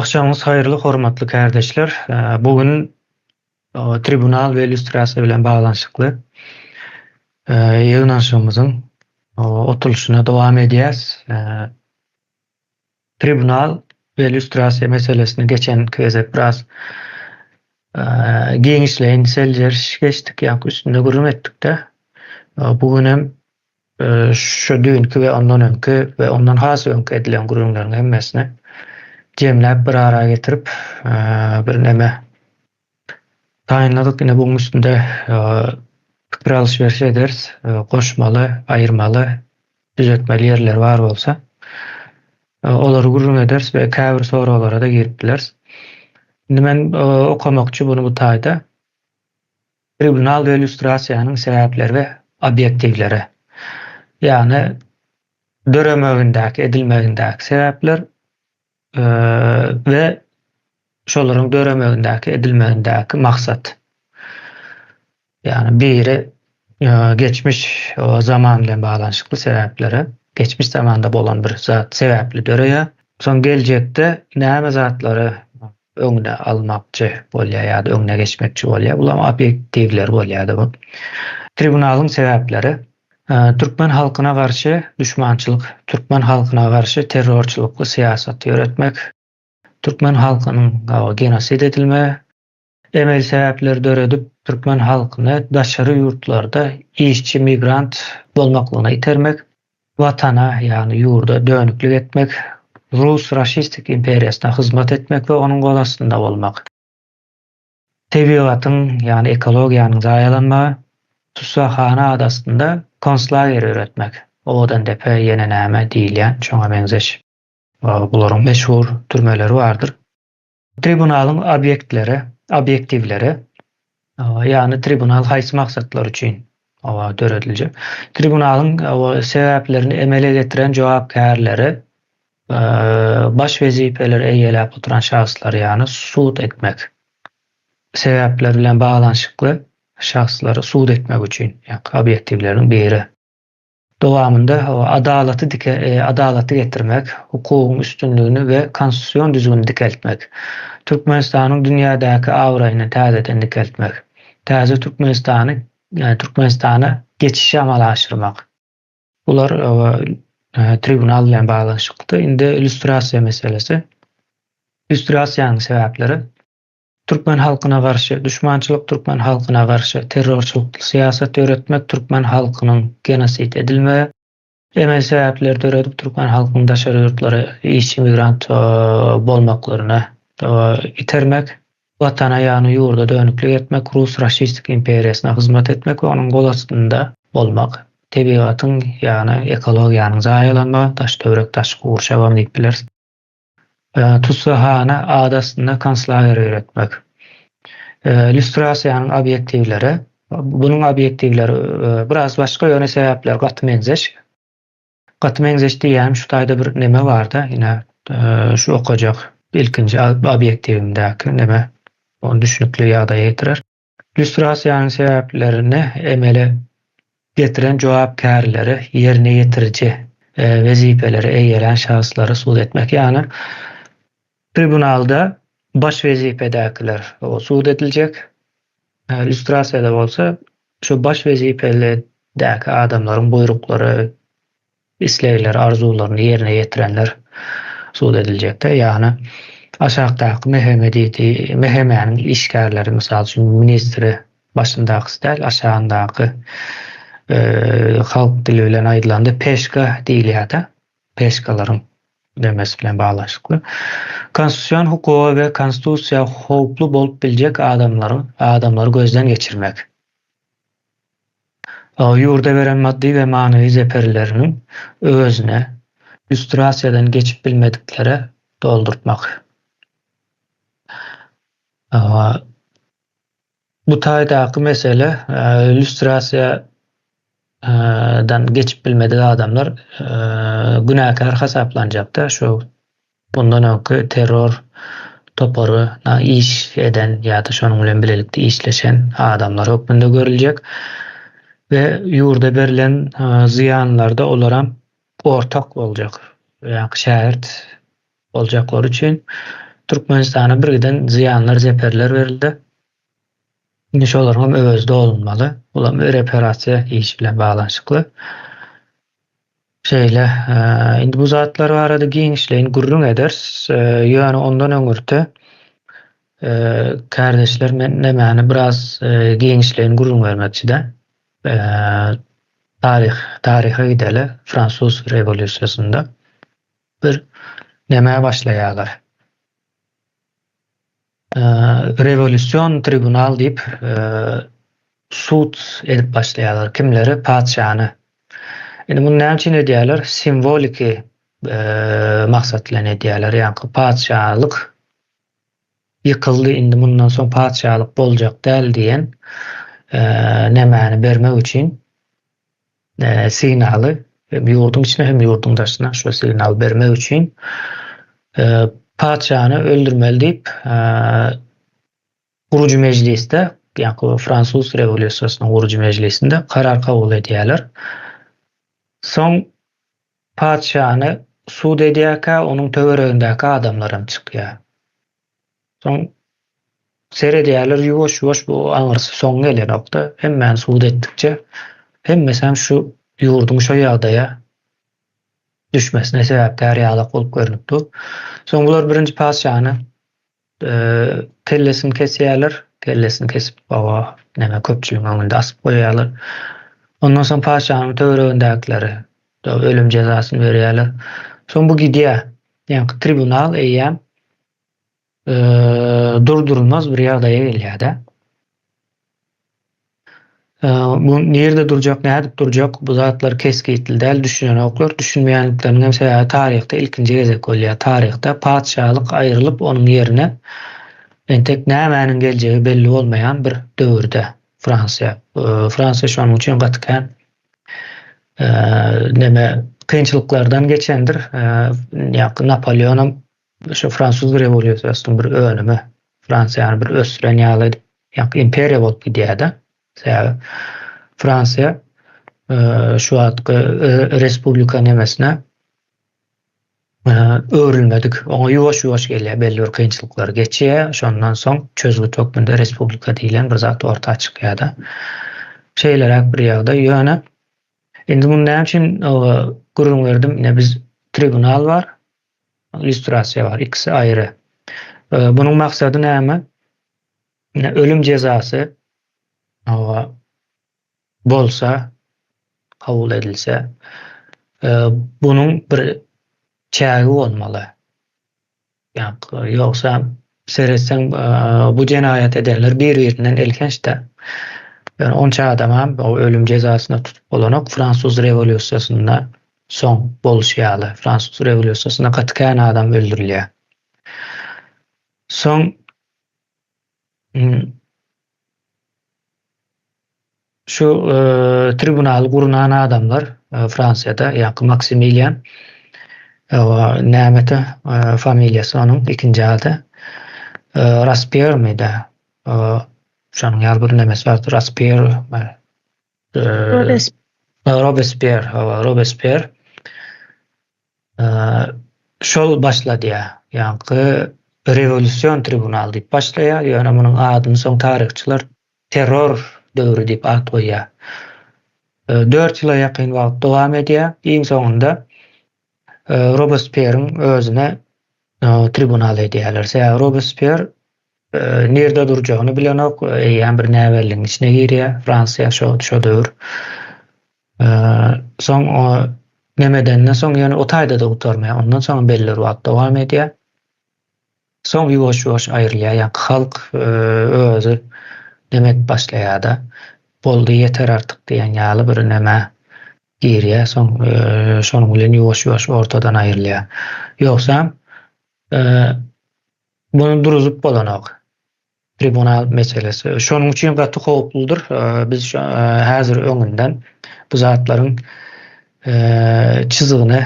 Akşamınız hayırlı, hormatly kardeşler. Bugün tribunal ve illüstrasiya bilen bağlanşykly ýygnaşymyzyň otuluşuna dowam edýäs. Tribunal ve illüstrasiya meselesini geçen кезек biraz geňişleýin, seljer geçdik, ýa-ni üstünde gurulm etdik-de. Bugün hem şu dünkü we ondan öňkü we ondan hasy öňkü edilen gurulmlaryň hemmesini jemläp bir araya getirip bir neme taýynladyk. Ine buň üstünde pikir alşberşi ederiz. Goşmaly, aýyrmaly, düzeltmeli ýerler bar bolsa olary gurulm ederiz we käbir soralara da girip bileriz. Indi men okamakçy bunu bu taýda tribunal we illüstrasiýanyň sebäpleri we obyektivleri. Ýani döremegindäki, edilmegindäki sebäpler ve şolaryň döremegindäki, edilmegindäki maksat. Yani biri geçmiş zaman bilen bağlanşykly sebäpleri, geçmiş zamanda bolan bir zat sebäpli döreýär. Soň geljekde näme zatlary öňüne almakçy bolýar ýa-da öňüne geçmekçi bolýar. Bular obyektivler bolýar bu. Tribunalyň sebäpleri Türkmen halkyna garşy düşmançylyk, Türkmen halkyna garşy terrorçylykly siýasat ýöretmek, Türkmen halkynyň genosid edilme, emel sebäpleri döredip Türkmen halkyny daşary ýurtlarda işçi, migrant bolmaklygyna itermek, watana ýani ýurda dönüklik etmek, Rus raşistik imperiýasyna hyzmat etmek we onuň gol astynda bolmak. Tebigatyň ýani ekologiýanyň zaýalanmagy, Tutsahana adasında konslager öğretmek. Odan depe yene näme diýilýän şoňa benzeş. Bularyň meşhur türmeleri vardır. Tribunalyň obyektivleri, ýani tribunal haýsy maksatlar üçin döredilje. Tribunalyň sebäplerini emele getiren jogapkärleri, baş wezipeleri eýelep oturan şahslar ýani sud etmek. Sebäpler bilen bağlanşykly şahslary sud etmek üçin obyektivleriň biri. Dowamında adalaty getirmek, hukukyň üstünlüğünü we konstitusiýon düzgünini dikeltmek. Türkmenistanyň dünýädäki awraýyny täzeden dikeltmek. Täze Türkmenistana geçişi amalaşdyrmak. Bular tribunal bilen bağlanşykly. Indi illüstrasiya meselesi. İllüstrasiýanyň sebäpleri Türkmen halkyna garşy düşmançylyk, Türkmen halkyna garşy terrorçylykly siýasat ýöretmek, Türkmen halkynyň genosid edilme, emel sebäpleri döredip Türkmen halkynyň daşary ýurtlary işçi, migrant bolmaklaryna itermek, watana ýany ýurda dönüklik etmek, Rus raşistik imperiýasyna hyzmat etmek we onuň gol astynda bolmak. Tebigatyň ýani ekologiýanyň zaýalanmagy, daş töwerek, daş gurşawam diýip bileriz. Tutsahana adasında konslager öğretmek. İllüstrasiýanyň obyektivleri, bunun obyektivleri biraz başka ýöne sebäpler gatmenzeş. Gatmenzeş diýýäm şu taýda bir neme bar da, ýine şu okajak ilkinji obyektivimdäki neme onu düşünükli ýagdaýa getirer. İllüstrasiýanyň sebäplerini emele getiren jogapkärleri, ýerine ýetiriji wezipeleri eýelen şahslary sud etmek. Ýani tribunalda baş wezipedäkiler sud ediljek. İllüstrasiýada bolsa şu baş wezipeledäki adamlaryň buyruklary, islegleri, arzularyny ýerine ýetirenler sud ediljekde. Ýani aşagdaky mehemäniň işgärleri, mysal üçin ministri başyndaky stel, aşagyndaky halk dili bilen aýdylandy peşka diýilýär. Peşkalaryň demesi bilen bağlanşykly. Konstitusiýon hukugy we konstitusiýa howplu bolup biljek adamlary gözden geçirmek. Ýurda beren maddi we manawy zeperleriniň özüne illüstrasiýadan geçip bilmedikleri doldurtmak. Bu taýdaky mesele illüstrasiýadan geçip bilmedik adamlar günäkär hasaplanjakda. Şu bundan öňkü terror toporyna iş eden ýa-da şonuň bilen bilelikde işleşen adamlar hökmünde görüljek we ýurda berilen ziýanlarda olaram ortak boljak. Ýa-ni şähert boljaklary üçin Türkmenistana birden ziyanlar, zeperler verildi. Indi şolaryň öwezde olunmaly. Ulam reparasiýa iş bilen baglanyşykly. Şeýle, indi bu zatlar barada giňişleýin gurrun eders. Ýöne ondan öňürde kardeşler men nämäni biraz giňişleýin gurrun bermekçide. Tariha gideli Fransuz Revolüsiýasynda bir näme başlaýarlar. Revolüsiýon tribunal diýip sud edip başlaýarlar. Kimleri? Padşahny. Indi bunu näme üçin edýärler? Simvoliki maksat bilen edýärler. Ýani padşahlyk ýykyldy, indi bundan soň padşahlyk boljak däl diýen nämäni bermek üçin signaly hem ýurdun içine hem ýurdun daşyna şu signal bermek üçin padşahny öldürmeli diýip gurucu meclisde, ýani Fransuz Revolüsiýasynyň gurucu meclisinde karar kabul edýärler. Soň padşahny sud edýärkä onuň töweregindäki adamlarym çykýar. Soň seredýärler ýuwaş-ýuwaş bu aňyrsy soň gelen nokta hemmäni sud etdikçe hemmesem şu ýurdun şo ýagdaýa düşmesine sebäpkär ýaly bolup görnüpdi. Soň bular birinji padşahny kellesini kesýärler, kellesini kesip baba näme köpçüligiň öňünde asyp goýýarlar. Ondan soň padşahnyň töweregindäkileri ölüm cezasyny berýärler. Soň bu gidýär. Ýani tribunal eýýäm durdurulmaz bir ýagdaýa gelýär-de. Bu nerede durjak, nädip durjak? Bu zatlar keskiýetli däl düşünýän oklar, düşünmeýänlikleriň hem sebäbi taryhda ilkinji gezek bolýar. Taryhda padşahlyk aýrylyp onuň ýerine entek nämäniň geljegi belli bolmaýan bir döwürde Fransiýa. Fransiýa şonuň üçin gatykän näme kynçylyklardan geçendir. Ýa-ni Napoleonam şu Fransuz Revolüsiýasynyň bir önümi Fransiýany bir ösüren ýaly ýa-ni imperiýa bolup gidýär-de. Fransiýa şu wagtky respublika nemesine öwrülmedik. Oňa ýuwaş-ýuwaş gelýär, belli bir kynçylyklar geçýär. Şondan soň çözgü tökmünde respublika diýilen bir zat ortağa çykýar-da. Şeýlerek bir ýagda ýöne. Indi bunu näme üçin gurrun berdim? Ine biz tribunal bar, illüstrasiýa bar, ikisi aýry. Bunyň maksady näme? Ine ölüm cezasy bolsa, kabul edilse, bunun bir çägi bolmaly. Ýani ýoksa seretseň bu jenaýat edenler bir-birinden elkençde. Yani onça adama o ölüm cezasyna tutup bolanok Fransuz Revolüsiýasynda soň boluşýaly. Fransuz Revolüsiýasyna gatykän adam öldürilýär. Soň şu tribunal gurunan adamlar Fransiýada ýa-ni Maximilian nämete familiýasy onuň ikinji ady Robespierre miydi? Şonuň ýaly bir nemesi bar. Robespierre şol başladyýar. Ýani revolüsiýon tribunaly diýip başlaýar. Ýöne munyň adyny soň taryhçylar terror döwrü diýip at goýýar. 4 ýyla ýakyn wagt dowam edýär. Iň soňunda Robespierre'in özüne tribunal edýärler. Robespierre nerede durjagyny bilenok, ýa-ni bir näwelliň içine girýär. Fransiýa şo döwür. Soň o nemedenden soň ýöne o taýda da utarmaýar. Ondan soň belli wagt dowam edýär. Soň ýuwaş-ýuwaş aýrylýar. Ýani halk özü demek başlaýar-da. Boldy ýeter artyk diýen ýaly bir näme girýär. Soň şonuň bilen ýuwaş-ýuwaş ortadan aýrylýar. Ýoksa bunu duruzup bolanok. Tribunal meselesi. Şonuň üçin gaty howpludur. Biz häzir öňünden bu zatlaryň çizigini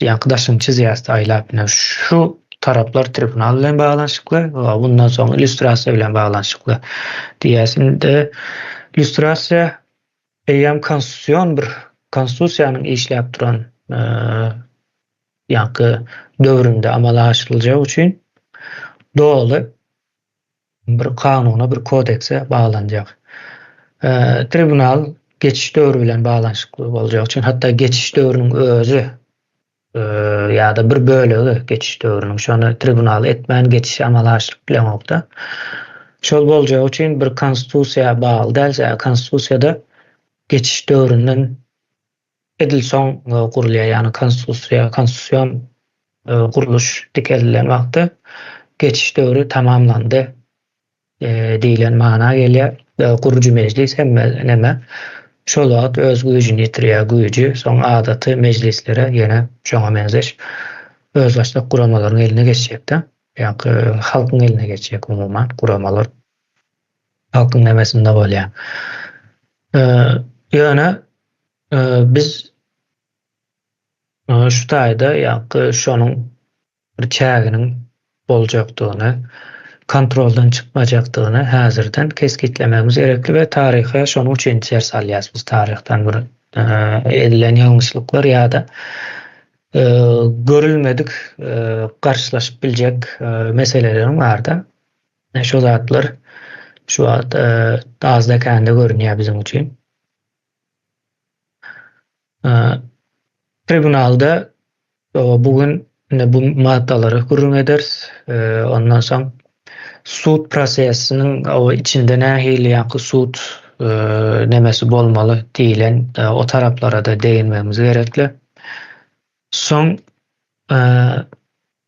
ýa-ni daşyň çizýäsde aýlap şu taraplar tribunal bilen baglanyşykly, bundan soň illüstrasiýa bilen baglanyşykly. Diýäsinde illüstrasiýa eýem konstitusiýanyň işläp duran ýa-ni döwründe amala aşyryljak üçin doğaly bir kanuna, bir kodekse bağlanacak. Tribunal geçiş döwrü bilen bağlanşykly boljak üçin hatda geçiş döwrüniň özü ýa-da bir bölegi geçiş döwrüniň şonu tribunal etmän geçiş amalaşyk bilen okda. Şol boljak üçin bir konstitusiýa bagly dälse, konstitusiýada geçiş döwründen edil soň gurulýar, ýani konstitusiýon guruluş dikelilen wagty geçiş döwrü tamamlandy diýilen mana gelýär. Gurucu meclis hemme neme şol wagt öz güýjüni ýitirýär, güýji soň adaty meclislere ýene şoňa benzeş öz başlyk guramalaryň eline geçjekde. Ýa-ni halkyň eline geçjek umuman guramalar halkyň nemesinde bolýar. Ýöne biz şu taýda ýa-ni şonuň bir çäginiň boljakdygyny, kontroldan çykmajakdygyny häzirden keskitlememiz gerekli we taryha şonu üçin yer salýas. Biz taryhdan bir edilen ýalňyşlyklar ýa-da görülmedik garşylaşyp biljek meselelerim bar-da. Şol zatlar şu wagt azda kände görünýär bizim üçin. Tribunalda bugün bu maddalary gurrun ederiz. Ondan soň sud prosesiniň o içinde nähili ýa-ni sud nemesi bolmaly diýilen o taraplara da değinmemiz gerekli. Soň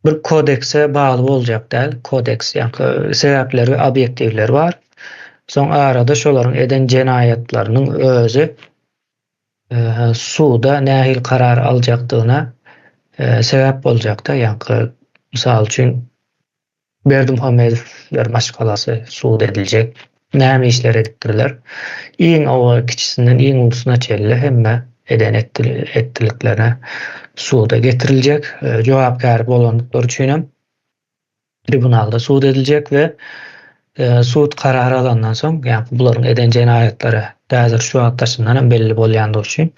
bir kodekse bagly boljak däl. Kodeks ýa-ni sebäpleri, obyektiwleri bar. Soň arada şolaryň eden jenaýatlarynyň özü suda nähili karar aljakdygyna sebäp boljakda. Ýa-ni mysal üçin Berdimuhamedowler maşgalasy sud ediljek. Näme işler edipdirler? Iň o kiçisinden iň ulusuna çelle hemme eden ettiliklerine suda getiriljek. Jogapkar bolanlar üçin hem tribunalda sud ediljek we sud karary alandan soň, ýa-ni bularyň eden jenaýatlary häzir şu wagtdaşyndan hem belli bolýandygy üçin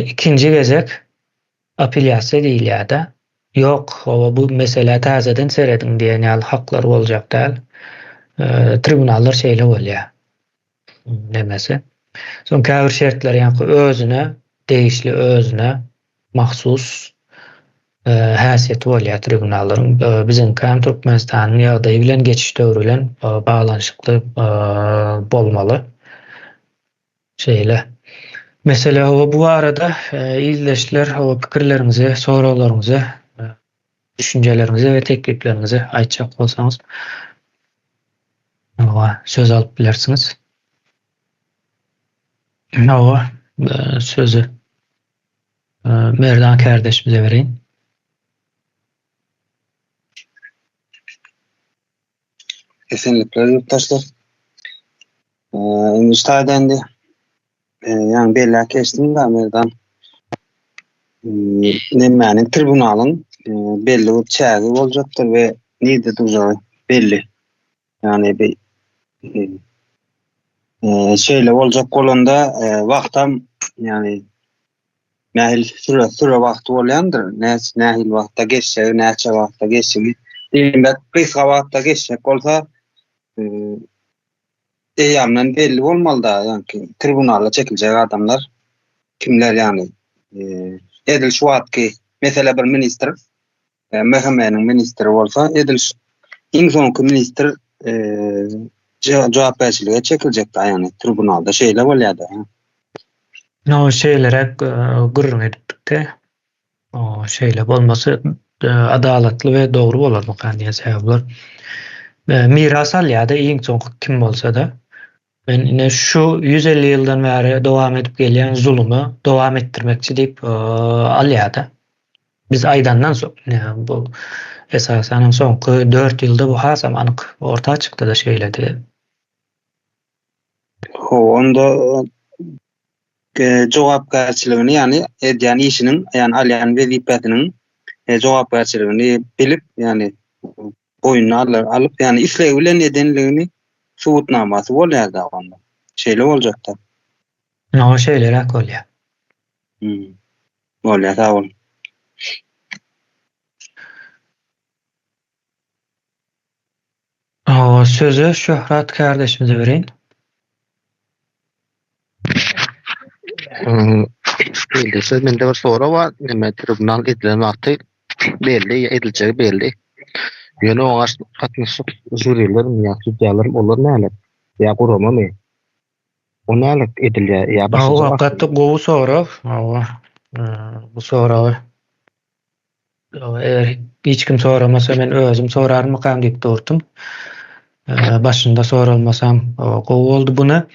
ikinji gezek apelýasiýa diýilýär-de. Yok, bu mesele täzeden seredin diýen ýaly haklary boljak däl. Tribunallar şeýle bolýar. Nemesi. Soň käbir şertler ýa-ni özüne değişli, özüne mahsus häsiýeti bolýar tribunalların. Bizim Türkmenistanyň ýagdaýy bilen geçiş döwrü bilen baglanşykly bolmaly. Şeýle. Mesela bu arada izleşler, pikirlerinizi, soralaryňyzy, düşüncelerinizi we tekliplerinizi aýtjak bolsaňyz söz alyp bilersiňiz. Sözü Merdan kardeşimize vereyim. Esenlikler yurttaşlar. Müstaadendi. Yani belli kestim de Merdan. Nemmäni tribunalyň belli bir çägi boljakdyr we nide durjagy belli. Yani bir şeýle boljak bolanda wagtam yani nähil süre wagt bolýandyr. Nähil wagtda geçse, näçe wagtda geçse. Diýmek kysga wagtda geçsek bolsa eýamdan belli bolmaly da, ýani tribunala çekiljek adamlar kimler yani edil şu wagtky mesela bir ministr mehemeniň ministri bolsa edil iň soňky ministr jogapçylyga çekiljek da, yani tribunalda şeýle bolýar-da. O şeýlere gurrun edipdik-de. O şeýle bolmasy adalatly we dogry bolar bu kandiýa sebäpler. Miras alýar-da iň soňky kim bolsa-da. Men şu 150 ýyldan bäri dowam edip gelýän zulmy dowam etdirmekçi diýip alýar-da. Biz aýdandan soň bu esasen soňky 4 ýylda bu hasam anyk ortağa çykdy da şeýle. Onda jogapçylygyny yani edýän işiniň yani alýan wezipetiniň jogapçylygyny bilip yani boyuna alyp yani işlegi bilen edenligini subutnamasy bolýar-da onda. Şeýle boljak da. O şeýlerek bolýar. Bolýar, sag ol. O sözü Şöhrat kardeşimize vereyim. Ildese mende bir soru var. Neme tribunal edilen wagty belli, ediljegi belli. Ýöne oňa gatnaşyp jüriler ýa sudýalar bolar näle? Ýa gurama mı? O näle edilýär? Ýa O başyjy wakaty gowy sorap, bu soragy eger hiç kim soramasa men özüm sorarmykam diýip durdum. Başynda soralmasam gowy boldy. Buna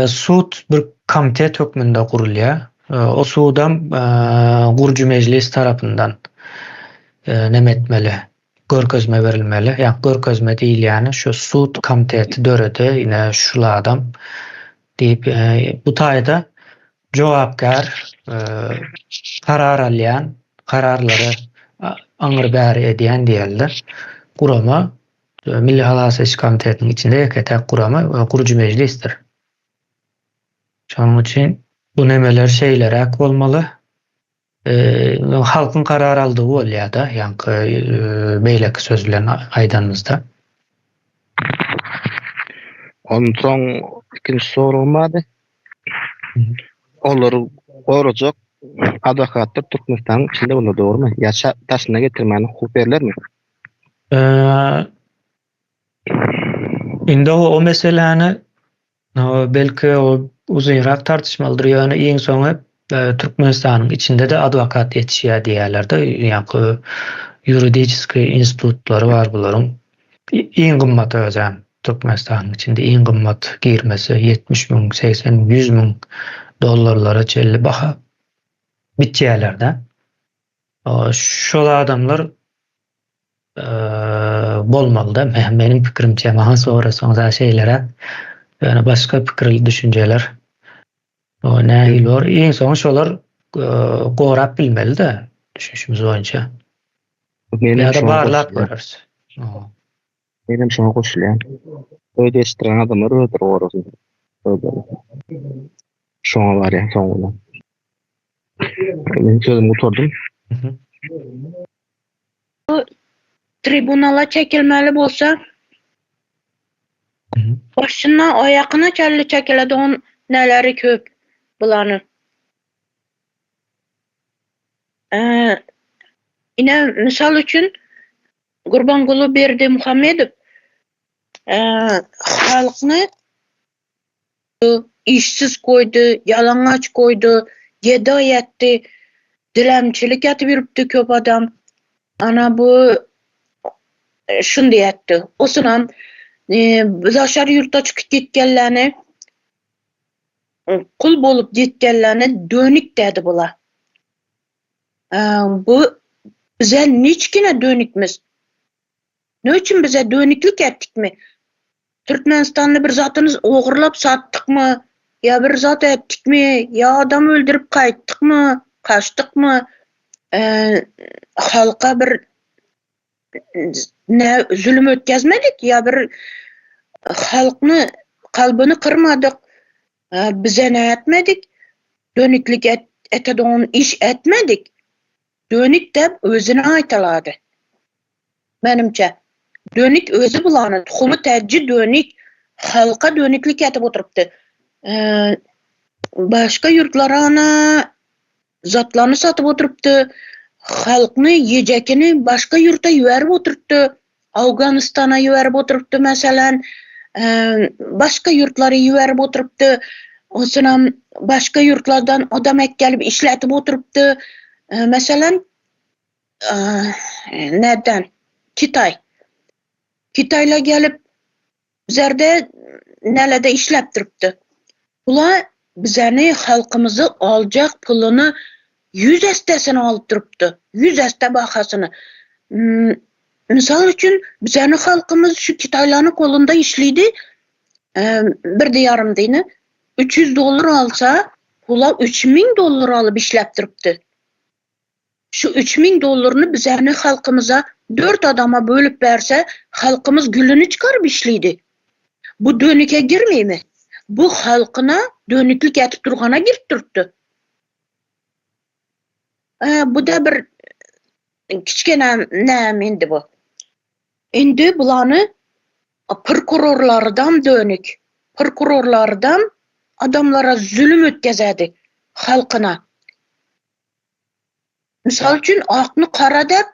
sud bir komitet hökmünde gurulýar. O sudam gurju mejlis tarapyndan nemetmeli, görkezme berilmeli. Ýa görkezme diýil ýani şu sud komiteti döredi, ine şulardan diýip bu taýda jogapkar karar alýan, kararlary aňyr bäri edýän diýerler. Gurama Milli Halasa İş Komitetiniň içinde ýeketek gurama gurju mejlisdir. Şonuň üçin bu nemeler şeýlerek bolmaly. Halkyň karar aldyğı bolýar da, ýa-ni beýleki söz bilen aýdanymyzda. Ondan soň ikinji sorulmady. Olary gorajak adwokatlar Türkmenistanyň içinde bolar, dogrymy? Ýa taşyna getirmäni hukuk berlermi? Indi o meseleni belki o uzunýarak tartışmalydyr. Ýöne iň soňy Türkmenistanyň içinde de adwokat ýetişýär diýerler-de. Ýa-ni ýuridiski institutlary bar bularyň. Iň gymmaty özem Türkmenistanyň içinde iň gymmat girmesi 70.000, 80.000, 100.000 dollarlara çelli baha bitýärler-de. Şol adamlar bolmaly-da. Meniň pikirimçe, maha sorasaňyz şeýlere ýöne başga pikirli düşünjeler nähil bar. Iň soňy şolar gorap bilmeli-de düşünüşimiz boýunça. Ýa-da barlap görürüz. Benim şoňa goşulýar. Öýdeşdiren adamlar öýdir gorasyn. Şoňa bar ýa, şoňa. Men sözümü uturdum. Tribunala çekilmeli bolsa başyna aýakyna kelli çekiladigan näleri köp bulany. Ine misal üçin Gurbanguly Berdimuhammedow halkyny işsiz koydu, yalaňaç koydu, geda etdi, dilemçilik etip ýürüpdi köp adam. Ana bu şunday etdi. Osunam biz aşary ýurtda çykyp gitgenlerni, kul bolup gitgenlerni dönük dedi bula. Bu bize niçkine dönükmiz? Ne için bize dönüklik ettikmi? Türkmenistanlı bir zatınız oğurlap sattıkmı? Ya bir zat ettikmi? Ya adam öldürüp kayttıkmı? Kaçtıkmı? Halka bir ne zulüm ötkezmedik? Ya bir halkını, kalbini kırmadık. Bize ne etmedik? Dönüklik etediğin iş etmedik. Dönük de özüne aytaladı. Menimçe. Dönük özü bulany, tuhumy täci dönük, halka dönüklik etip oturypdy. Başka ýurtlara ana zatlarını satyp oturypdy. Halkyny, ýejekini başka ýurta ýöberip oturypdy. Awganistana ýöberip oturypdy meselen. Başka ýurtlara ýöberip oturypdy. Osunam başka ýurtlardan adam gelip işletip oturypdy. Meselen neden? Kitay. Kitayla gelip bizerde nelede işlep durupdy. Ula bizeni halkımızı alacak pulunu 100 estesini alıp durupdy. 100 este bahasını. Misal üçün bizeni halkımız şu Kitaylanın kolunda işliydi. Bir de yarım deyini. $300 alsa ula $3000 alıp işlep durupdy. Şu $3000'ını bizeni halkımıza 4 adama bölüp verse halkımız gülünü çıkarıp işliydi. Bu dönüke girmey mi? Bu halkına dönüklük etip durgana girip durupdy. Bu da bir kiçkene näme indi bu. Indi bulany prokurorlardan dönük. Prokurorlardan adamlara zulüm ötkazadi halkına. Misal üçün akını qara dep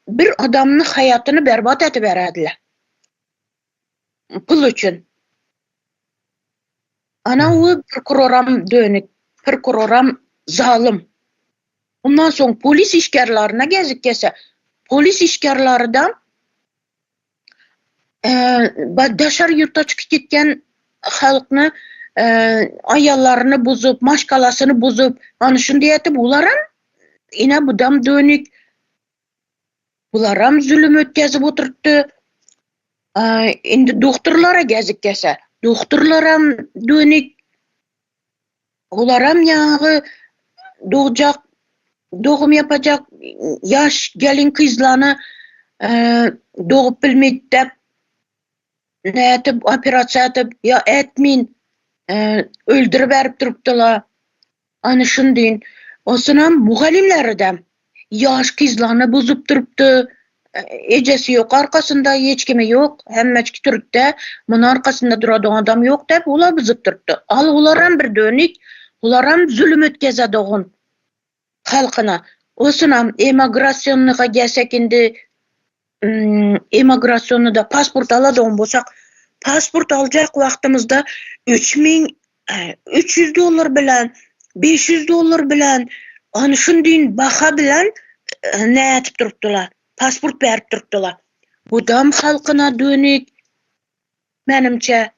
bir adamın hayatını berbat etip beradiler. Pul üçün. Ana o prokuroram dönük, prokuroram zalim. Ondan soň polis işgärlerine gezip gelse, polis işgärlerinden daşar yurtta çıkıp gitken halkını ayarlarını bozup, maşkalasını bozup, ana şunday etip ularam ine budam dönük. Bularam zulüm ötkazip oturtdy. Indi doktorlara gezip gelse, doktorlaram dönük. Ularam ýaňy doğacak, doğum yapacak yaş gelin kızlarını doğup bilmeyip dep ne etip operasiýa etip ya etmeyin öldürüp berip durupdylar. Ana şundaýyn. Osunam mugallimlerden yaş kızlarını bozup durupdy. Ejesi yok, arkasında hiç kimi yok. Hemmeçki Türk'te bunun arkasında duradigan adam yok dep ular bozup durupdy. Al ularam bir dönük, ularam zulüm ötkazadi oğun halkına. Osunam emigrasyonuna gelsek indi emigrasyonda pasport aladigan bolsak, pasport alacak vaqtymızda $3,300 bilen, $500 bilen, ana şundaýyn baha bilen ne etip durupdylar? Pasport berip durupdylar. Budam halkına dönük menimçe.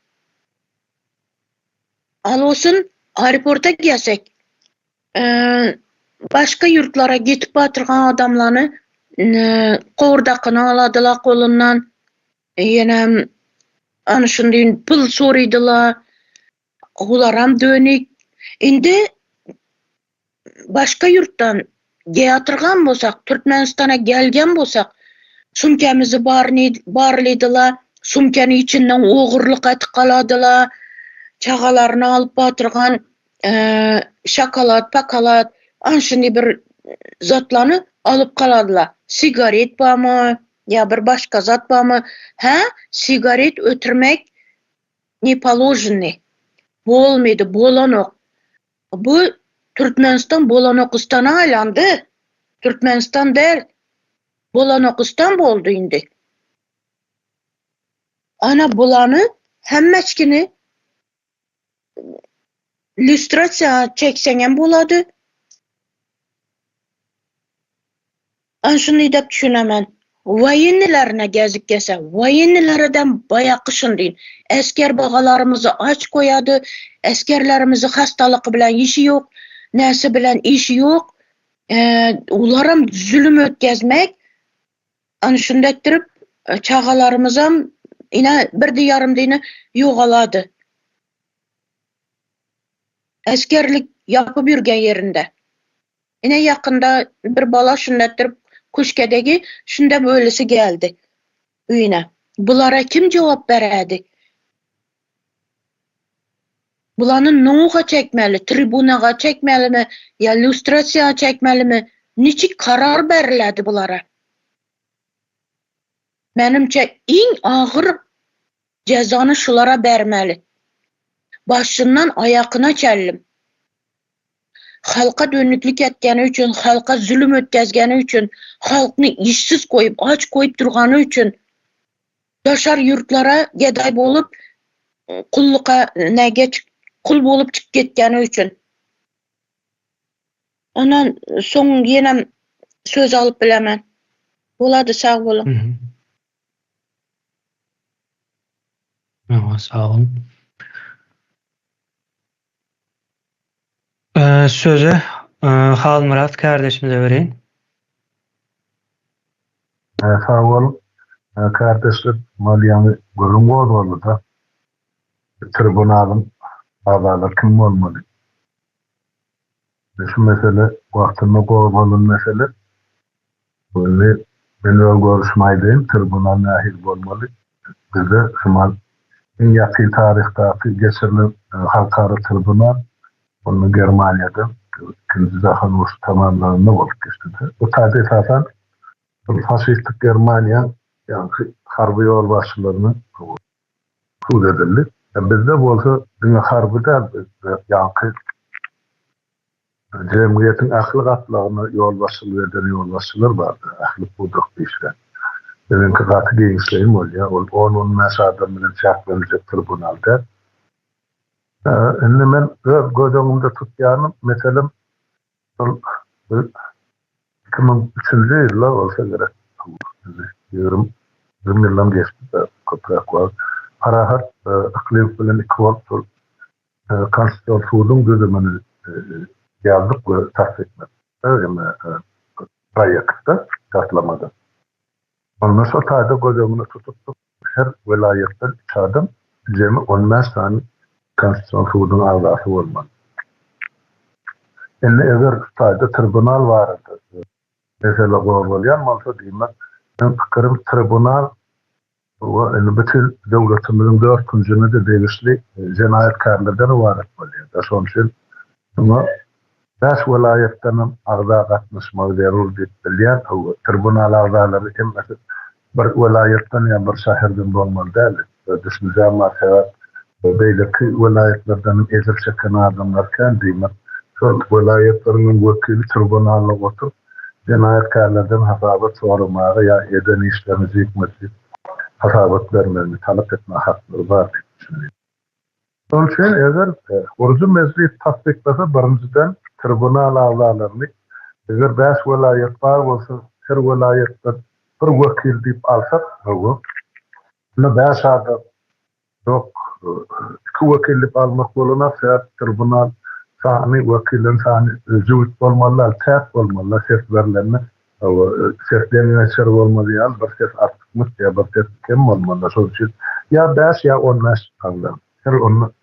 Al olsun aeroporta gelsek, başka yurtlara gitip batırgan adamlarını qowurdakını aladylar kolundan. Ýene ana şundaýyn pul soraýdylar. Ularam dönük. Indi başka yurttan geýatyrgan bolsak, Türkmenistana gelgen bolsak, sumkamizi barlydylar, sumkany içinden ogurlyk etip galadylar, çagalaryny alıp batyrgan şokolad, pakalat, anşyndy bir zatlarny alıp galadylar. Sigaret barmy, ya bir başka zat barmy? Ha, sigaret ötürmek ne poложенный. Bolmaýdy, bolanok. Bu Türkmenistan Bolanokistana aylandy. Türkmenistan däl, Bolanokistan boldy indi. Ana bulany hemmeçkini illüstrasiýa çekseň hem bolady. An şunday dep düşünemen. Wayennilerine gezip gelse, wayennilerden bayağı şundaýyn. Esker bagalarymyzy aç koyady, eskerlerimizi hastalygy bilen işi yok, näse bilen işi yok. Ularam zulüm ötkazmek, an şunda ettirip çagalarymyzam ine birdi yarım dini yogalady. Eskerlik yapıp yürgen yerinde. Ine yakında bir bala şunda ettirip Kuşkedegi şunda böylesi geldi üyüne. Bulara kim cevap beredi? Bulanın noňa çekmeli, tribunaga çekmeli mi, ya illüstrasiýa çekmeli mi? Niçik karar beriledi bulara? Menimçe iň agyr cezany şulara bermeli. Başından ayakyna çellim. Halka dönüklük etgeni üçün, halka zulüm ötkazgeni üçün, halkını işsiz koyup, aç koyup durgany üçün, daşar yurtlara geday bolup, kul bolup çık ketgeni üçün. Ondan soň ýenem söz alıp bilemen. Bolady, sag bolun. Sağ olun. Sözü Halmurat kardeşimize vereyim. Sağ olun. Kardeşler, maliyany görüm bolmaly da. Tribunalın azalar kim olmalı? Şu mesele, vaktinde koymalı mesele. Böyle ben öyle görüşmeydeyim. Tribunal nahil olmalı. Bize şu yakın tarihte geçirilen halkara tribunal, onu Germanya'da 2. Jahon Uruşy tamamlarında olup geçti. Bu tarzda esasen faşistik Germanya yani harbi yol başçılarını suud edildi. Bizde bolsa dünya harbi değil, yani cemgiyetin ahli gatlaryna yol başçılığı eden yol başçılar bardy. Ahli buduk diýişler. Bizimki gaty geňişlerim bolýar. Onun mesadam bilen çaklanacak tribunalda. Indi men gözümde tutýanym, meselem 2003-nji ýylda bolsa gerek. Ýörum 20 ýyldan geçdi de köprak var. Parahat iklim bilen ikbal konstitusiýal suwdyň gözlemini yazdık ve tasdik etmek. Öyle proyektte katlamada. Ondan sonra tadı gözümünü tutup her velayetten 3 adam cemi 15 tane konstitusiyon suwdyň agzasy bolmaly. Indi eger tadı tribunal vardı. Mesela gorbolyan bolsa diýmek, men pikirim tribunal we indi bütün döwletimiziň 4-nji de degişli jenayetkarlardan ibaret bolýar. Şoň üçin ama Baş vilayetden agza gatnaşmak zerur diýip bilýär. Tribunal agzalary hemmesi bir vilayetten ýa bir şäherden bolmaly däl. Düşünjä masala beýleki vilayetlerden ezip çeken adamlar kan diýmek. Şol vilayetleriň wekili tribunalga oturup jenayetkarlardan hasabat soramagy ýa eden işlerini ýekmesi hasabat bermeli talap etme hakkları var diýip düşünýär. Şol üçin eger Urdu meclis tasdiklasa birinciden tribunal agzalaryny eger 5 vilayet bar bolsa her vilayetden bir wekil diýip alsak, bu 5 adam yok 2 wekillik almak bolana tribunal sany wekilin sany jüwit bolmaly, täp bolmaly, ses berlenme, seslerine şer bolmaly, bir ses artykmyş ýa bir ses kem bolmaly. Şol üçin ýa 5 ýa 15 agzal. Her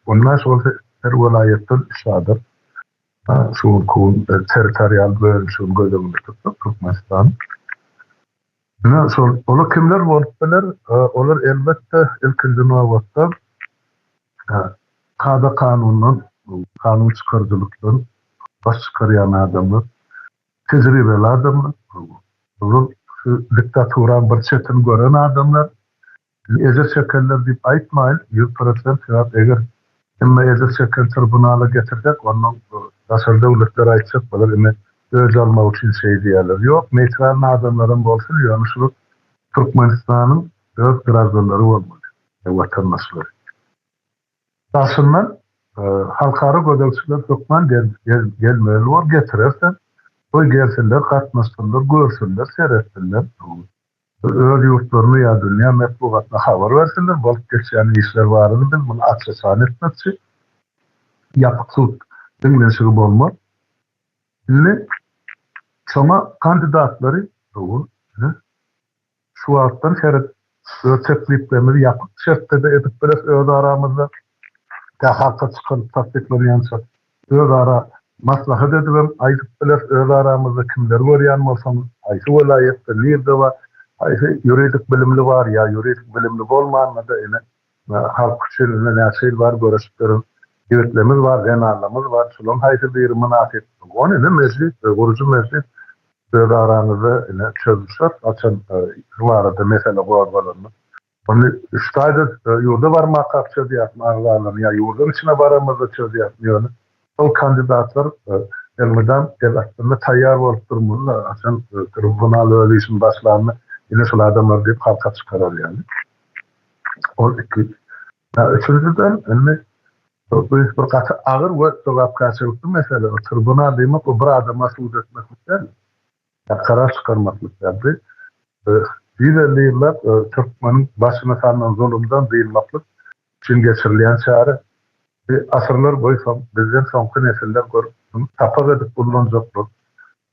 15 bolsa her vilayetden 3 adam şu kun territorial bölüşün gözleminde tutup Türkmenistan. Olar kimler bolupdylar? Olar elbette ilkinji nowatda kada kanunun, kanun çıkarcılıktan baş çıkaryan adamlar, tecrübeli adamlar, olar diktaturan bir çetin gören adamlar, ezer şekeller diýip aýtmaýyn, 100% sebäp eger emme ezer şekel tribunala getirsek, onun dasar döwletler aýtsak bolar, emme öz almak üçin şey diýerler. Ýok, meýtran adamlaryň bolsun, ýa-ni şu Türkmenistanyň öz grazdanlary bolmaly, watandaşlary. Daşyndan halkara gödekçiler Türkmen gelmeli bol getirersen, o gelsinler, katnaşsınlar, görsünler, seyretsinler. Öz yurtlaryny ýa dünýä metbugatyna habar bersinler, bolup geçýän işler bardy, biz bunu açysan etmekçi ýapyk sud dinlenşigi bolmaly. Şimdi şoma kandidatlary şu wagtdan şerit tekliplerimizi ýapyk şertde edip biles öz aramyzda halka çıkarıp tasdiklenýänçä öz ara maslahat edibem, aýdyp biles öz aramyzda kimler görýän bolsaňyz, aýsy vilayetde nerede bar, aýsy ýuridik bilimli bar ýa ýuridik bilimli bolmanmada ene halk üçin näçe bar görüşipdirin. Ýönetlemiz bar, genarlarymyz bar, şolaryň haýsy biri münasip. Ony ene meclis, gurucu meclis öz aramyzda ene çözüşür, açan barada mesele gorbalarny. Onu üstayda yurda varmak çözýär agzalaryny ýa yurdun içine baramyzda çözýär ýöne. O kandidatlar elmeden aslında taýýar bolup durmaly, açan tribunal öýüşin başlaryny ine şol adamlar diýip halka çıkarar ýani. O iki. Üçüncüden enne bir gaty agyr we sogapkaçylykly mesele. O tribunal diýmek o bir adama suud etmek üçin karar çıkarmak üçin. Diýerler ýyllar Türkmeniň başyna salan zulümden diýilmaklyk üçin geçirilýän çare asyrlar boýy bizden soňky nesiller görüp tapak edip bulunjak,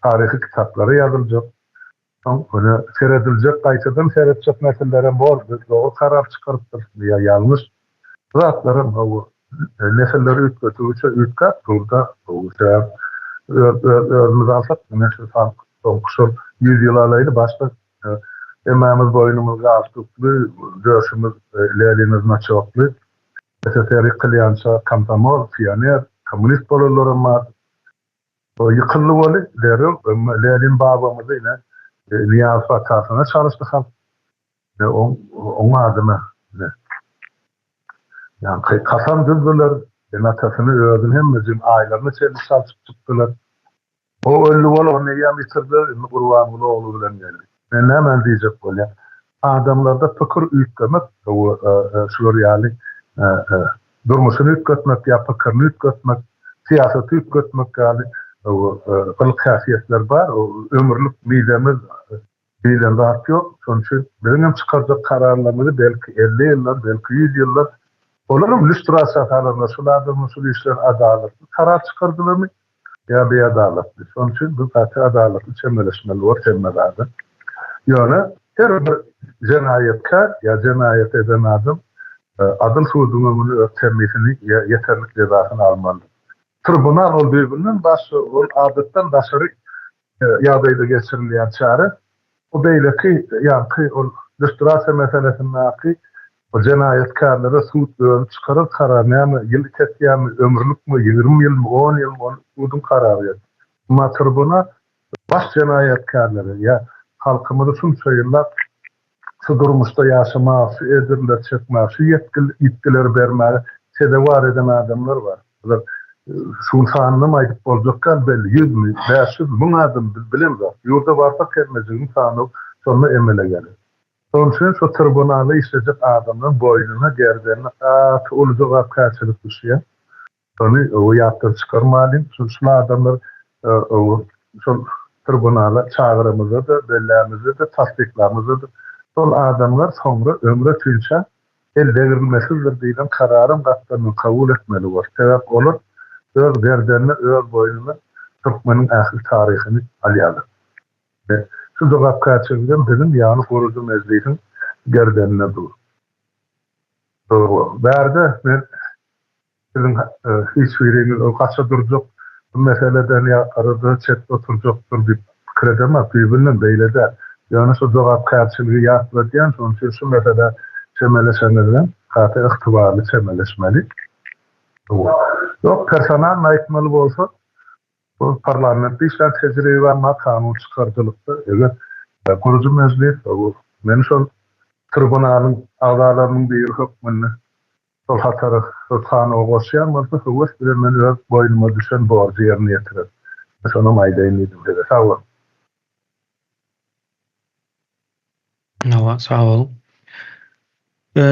tarihi kitaplara ýazyljak. Onu seyrediljek, gaýtadan seyretjek nesillerin bol, o karar çıkarıpdyr ýa ýalňyş zatlaryň o nesilleri ütgötügüçe ütkä turda özümüz alsak, mesela son 100 yıl alaylı başta emamiz boynumuzga altıklı, göğsümüz lelimiz çoklu, SSR'i kılyança Komsomol, Pioner, komünist bolurlarım var. O yıkıllı bolu, lelin babamızı yine Niyaz Fatasına çalıştık. on adyna yani kasam düzdüler, atasını öldün hem bizim ailelerine çelip salçıp tuttular. O öldü bol onu yiyem bitirdi, kurban bulu oğlu bilen geldi. Ben hemen diyecek böyle. Adamlarda fıkır üyüklemek, Suriyali durmuşunu üyükletmek, ya fıkırını üyükletmek, siyaseti üyükletmek yani ılık hasiyetler var. O ömürlük midemiz midemde artıyor. Sonuç benim çıkaracak kararlarımızı belki 50 yıllar, belki 100 yıllar olurum lüstrasyon hatalarına sulardır, musul işler adaletli. Karar çıkardılar mı? Ya bir adaletli. Sonuç bu katı adaletli çemeleşmeli var, çemmelerde. Yani her bir cenayetkar ya cenayet eden adam adıl suudumunu örtemmesini yeterlik cezasını almalı. Tribunal ol birbirinin başı ol adetten daşarı yağdayda geçirilen çare o beyle ki yani o lüstrasyon meselesinde o cenayetkarlara suud çıkarır karar yani yıl yani ömürlük mü 20 yıl mı 10 yıl mı suudun kararı. Ama tribunal baş cenayetkarları ya halkımızı şunça yıllar şu durmuşda yaşaması, edirler çekmesi, yetkileri vermeli, var eden adamlar var. Sultanlığım ayıp olacakken belli, 100 mü, 500 mü, bunu adım bilim var. Yurda varsa kelmeciğin tanıp sonra emele gelir. Onun için şu tribunala işleyecek adamın boynuna, gerdenine, olacak apkaçılık düşüyor. Onu o yaptır çıkarmalıyım. Şu adamlar şu tribunala çağrımızı da, belleğimizi de, tasdiklerimizi de sol adamlar sonra ömre tüyünçe el devrilmesizdir diyen kararın katlarını kabul etmeli var. Sebep olur, öz gerdenine, öz boynuna Türkmenin ahir tarihini alyalı. Şu dokap kaçırgen bizim yanı korucu meclisin gerdenine dur. Berde ben sizin hiç biriniz o kaça duracak bu meseleden ya arada çet oturacaktır bir kredeme birbirinin beyleder. Yani şu dokap karşılığı yapılırken sonuçta şu mesela çemeleşenlerden katı ihtibarlı çemeleşmeli. Yok personel naikmalı olsa bu parlamentte işler tecrübe var kanun çıkartılıkta. Evet, kurucu meclis men şu tribunalın ağalarının bir hükmünü sol hatarı kanun koşuyan varsa hüvvet bir men öz boynuma düşen borcu yerine getirir. Şunu maydayınıydım dedi. Sağ olun. Sağ olun.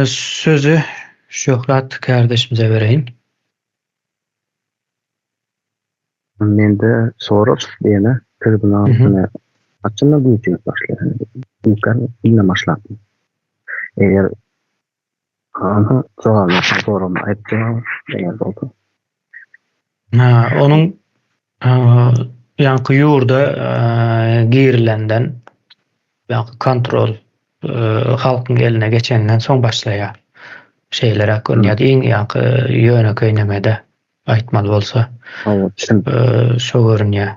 Sözü Şöhrat kardeşimize vereyim. Men de sorup diýene tribunalına açyna büyütüp başlaýan. Mümkin inne başladım. Eğer ana sorum aýtdy, eger boldu. Onun yankı yurda girilenden yankı kontrol halkın eline geçenden son başlaya şeyler hakkında yankı yöne köynemede aýtmaly bolsa şo görünýär.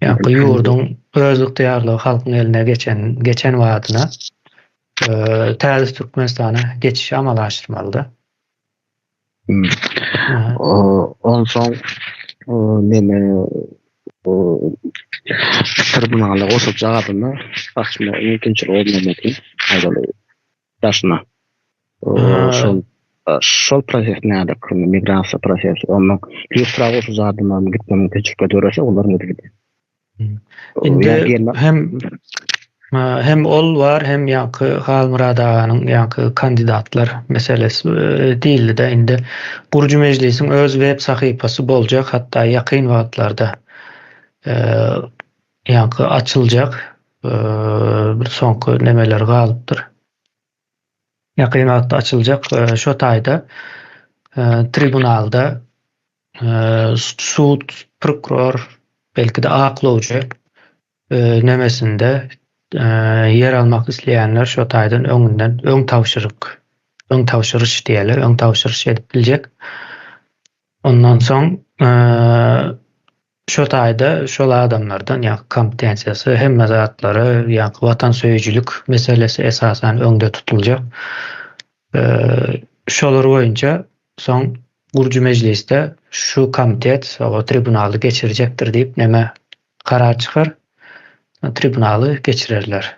Yankı yurdun öz ıhtiyarlygy halkın eline geçen wagtyna täze Türkmenistana geçiş amalaşdyrmalydy. Onsoň meni tribunala goşup jagadyna açma mümkinçilik olmamaly. Aýdaly daşna. Şol prosesinde migrasiya prosesi, onun bir sıra goşup jagadyna gitmem teçhirke dörese olaryň edildi. Hem ol var hem yankı Halmurad aganyň yankı kandidatlar meselesi değildi indi Gurucu Meclisiň öz web sahypasy boljak, hatta ýakyn wagtlarda yankı açyljak bir soňky nemeler galypdyr. Ýakyn wagtda açyljak. Şo taýda tribunalda suud, prokuror, belki de aklawjy nemesinde yer almak isleýänler şo taýdan öň tawşyryş diýerler, öň tawşyryş edip biljek. Ondan soň şo taýda şol adamlardan ýa kompetensiýasy hem zatlary ýa watan söýüjülük meselesi esasen öňde tutuljak. Şolar boýunça soň Gurucu Meclisde şu komitet o tribunaly geçirecekdir diýip neme karar çykar. Tribunaly geçirerler.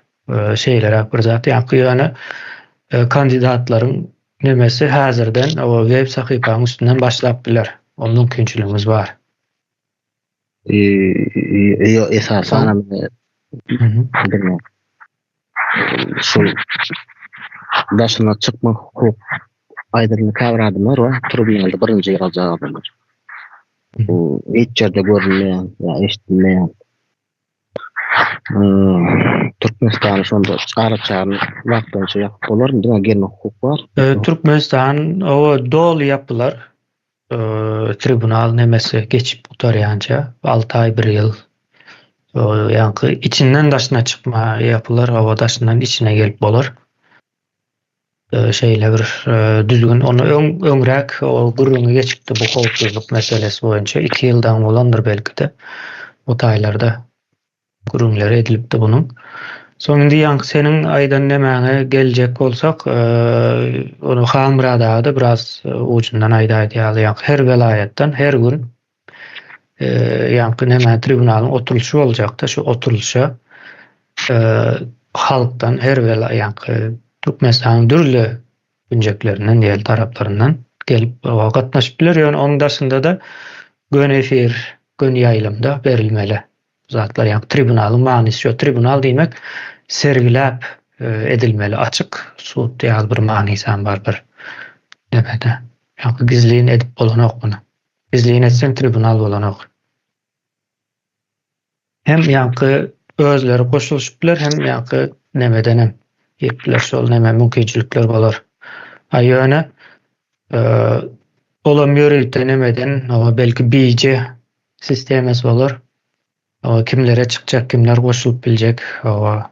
şeylere bir zat ýa-ni kandidatlaryň nemesi häzirden o web sahypanyň üstünden başlap biler. O mümkinçiligimiz bar. Esasan bilmem. Şu başına çıkma hukuk aydınlık kavradımlar var. Tribunalda birinci ýalyjak adamlar. Bu hiç yerde görülmeýän ýa eşitilmeýän. Türkmenistan şonda çağrı wagtynça ýakyp bolarmy? Diňe gelme hukuk bar. Türkmenistan o dol yapılar tribunal nemesi geçip utaryanca 6 ay 1 yıl yankı içinden daşına çıkma yapılar o daşından içine gelip bolar. Şeyle bir düzgün onu öňrek o gurruny geçipdi bu howpsuzlyk meselesi boýunça 2 ýyldan bolandyr belki de o taýlarda gurrunlar edilipdi bunun. Soňra ýanky seniň aýdan nemäňe geljek bolsak, onu Hamrada da biraz ucundan aýdaýdy ýaly. Her welaýatdan her gün ýanky nämä tribunalyň oturulşy boljakda şu oturulşa halkdan her ýanky Türkmenistanyň dürli günjeklerinden ýa taraplarından gelip gatnaşyp biler. Ýöne onuň daşynda da gün efir, gün ýaýlymda berilmeli. Zatlar ýanky tribunalyň manysy şu tribunal diýmek sergilap edilmeli, açyk suud ýaly bir manysy bar bir demede. Ýanky gizliň edip bolanok bunu. Gizliň etsen tribunal bolanok. Hem ýanky özleri goşulşyp biler, hem ýanky nemedenem ýetdiler şol neme mümkinçilikler bolar. Ýöne olam ýörelikde nemeden o belki biýje sistemas bolar. O kimlere çıkacak, kimler goşulup biljek. O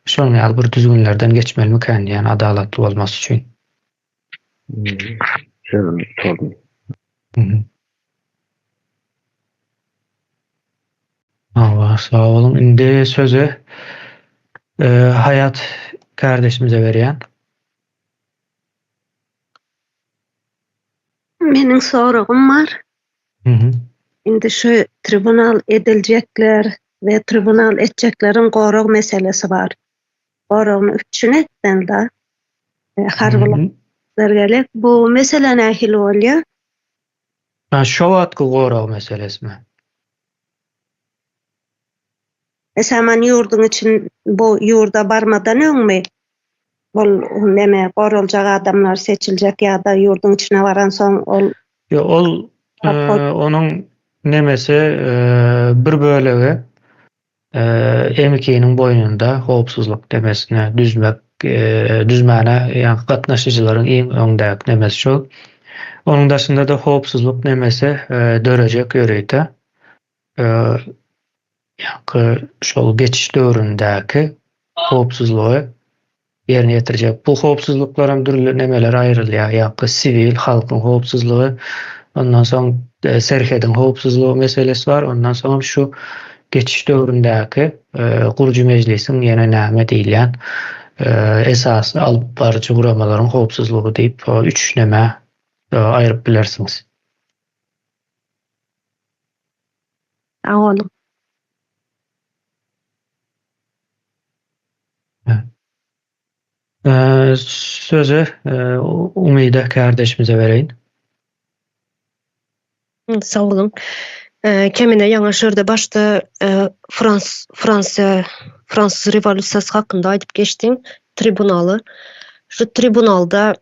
şoň ýaly bir düzgünlerden geçmeli miken, ýani adalatly bolmasy üçin. Sağ olun. Indi sözü Hayat kardeşimize berýän. Meniň soragym bar. Indi şu tribunal ediljekler ve tribunal etjeklerin gorag meselesi bar. Goragyny üçin etden da harbylar gelek. Bu mesele nähili bolýar? Şo wagtky gorag meselesimi? Esaman ýurduň için bu ýurda barmadan öňmi? Bol neme goraljak adamlar seçiljek ýa-da ýurduň içine baran soň ol onuň nemesi bir bölegi emikiniň boýnunda howpsuzlyk demesine düzmäne ýa gatnaşyjylaryň iň öňdäki nemesi şol. Onuň daşynda da howpsuzlyk nemesi dörejek ýöreýdi. Ýa şol geçiş döwründäki howpsuzlygy ýerine ýetirjek. Bu howpsuzlyklar hem dürli nemeler aýrylýar. Ýa sivil halkyň howpsuzlygy, ondan soň serhediň howpsuzlygy meselesi var. Ondan soň şu geçiş döwründäki gurju mejlisiň ýene näme diýilýän esas alyp barjy guramalaryň howpsuzlygy diýip 3 neme aýryp bilersiňiz. Awalym. Sözü Umida kardeşimize vereyim. Sağ olun. Kemine ýaňaşyrda başta Fransız revolýusiýasy hakynda aýdyp geçdim. Tribunaly. Şu tribunalda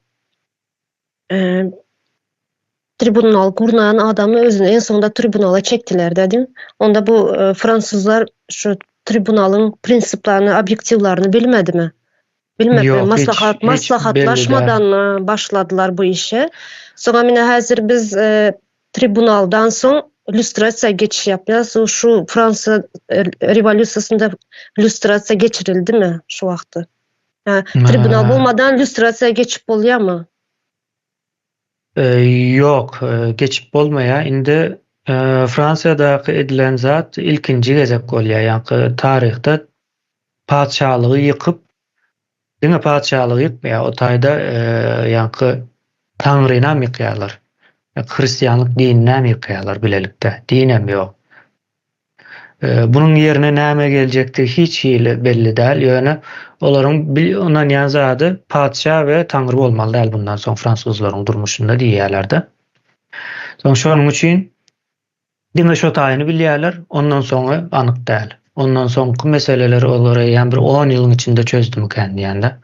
tribunal kurnan adamı özüni en sonunda tribunala çektiler dedim. Onda bu Fransızlar şu tribunalyň prinsiplaryny, objektivlaryny bilmedimi? Bilmem, maslahatlaşmadan başladılar bu işe. Sonra mine häzir biz tribunaldan soň lüstrasiýa geçiş yapýas. Şu Fransa revolýusiýasynda lüstrasiýa geçirildimi şu wagty? Tribunal bolmadan lüstrasiýa geçip bolýarmy? Yok, geçip bolmaýar. Indi Fransiyadaky edilen zat ilkinji gezek bolýar. Ýa-ni tarihde padşahlygy ýykyp diňe padşahlygy ýykmaýar. O taýda ýa-ni Tanryna ýykýarlar. Hristiýanlyk dinine ýykýarlar bilelikde. Dinem ýok. Bunun yerine näme geljekdi hiç hili belli däl. Ýöne olaryň ondan ýan zady padşah we taňry bolmaly däl bundan soň fransuzlaryň durmuşynda diýýärler-de. Şonuň üçin diňe şo taýyny bilýärler, ondan soňra anyk däl. Ondan soňky meseleler olara ýa bir 10 ýylyň içinde çözdümiken diýende